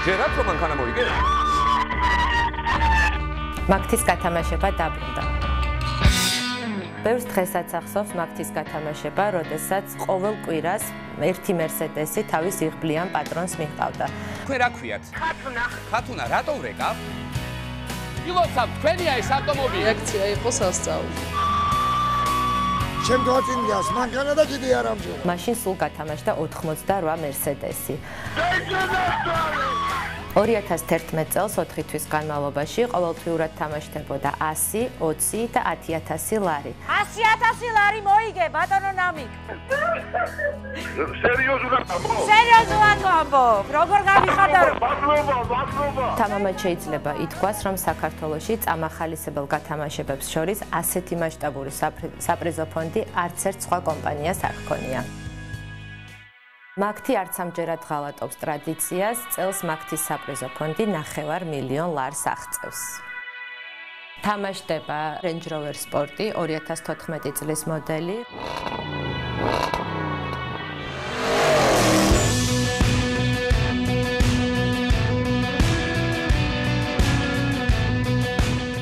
ჯერათ რომ მანქანა მოიგე? მაგთის გათამაშება დაბრუნდა. ბევრს დღესაც ახსოვს მაგთის გათამაშება, როდესაც ყოველ კვირას ერთი მერსედესი თავის იღბლიან პატრონს მიჰყავდა. თქვენ რა ქვიათ? ხათუნა. ხათუნა, რატო ვრეკავ? ილოცავ, თქვენია ეს ავტომობილი. რეაქცია იყო სასწაული. შემდგომ წინდას მანქანა და კიდე არ ამჯერა. მაშინ სულ გათამაშდა 88 მერსედესი. 2011 წელს 4 თვის განმავლობაში ყოველთვიურად თამაშდებოდა 100, 20 და 10,000 ლარი. 100,000 ლარი მოიგე, ბატონო ნამიკ. სერიოზულად ამბობ? სერიოზულად ამბობ. როგორ გამიხარდა? მადლობა. თამამად შეიძლება ითქვას, რომ საქართველოში წამახალისებელ გათამაშებებს შორის ასეთი მასშტაბური საპრიზო ფონდი არც ერთ სხვა კომპანიას არ ჰქონია. მაგთი არც ამჯერად ღალატობს ტრადიციას, წელს მაგთის საპრიზო ფონდი 9 მილიონ ლარს აღწევს. თამაშდება Range Rover Sport 2014 წლის მოდელი.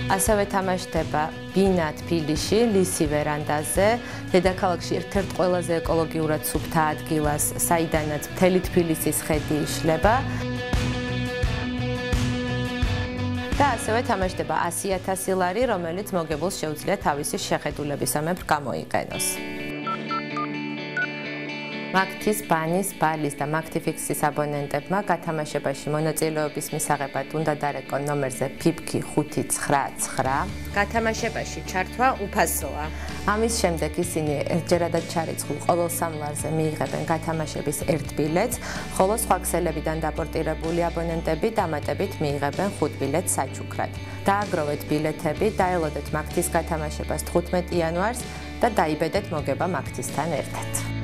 ასევე თამაშდება ბინა თბილისში, ლისი ვერანდაზე, დედაქალაქში ერთ-ერთ ყველაზე ეკოლოგიურად სუფთა ადგილას, საიდანაც მთელი თბილისის ხედი იშლება. და ასევე თამაშდება 100,000 ლარი, რომელიც მოგებულს შეუძლია თავისი შეხედულებისამებრ გამოიყენოს. მაგთის, ბანის, ბალის და მაგთიფიქსის აბონენტებმა გათამაშებაში მონაწილეობის მისაღებად უნდა დარეკონ ნომერზე PIBK 599. გათამაშებაში ჩართვა უფასოა. ამის შემდეგ ისინი ერთჯერადად ჩარიცხულ ყოველ 3 ლარზე მიიღებენ გათამაშების ერთ ბილეთს, ხოლო სხვა ქსელებიდან დაპორტირებული აბონენტები დამატებით მიიღებენ 5 ბილეთს საჩუქრად. დააგროვეთ ბილეთები, დაელოდეთ მაგთის გათამაშებას 15 იანვარს და დაიბედეთ მოგება მაგთისთან ერთად.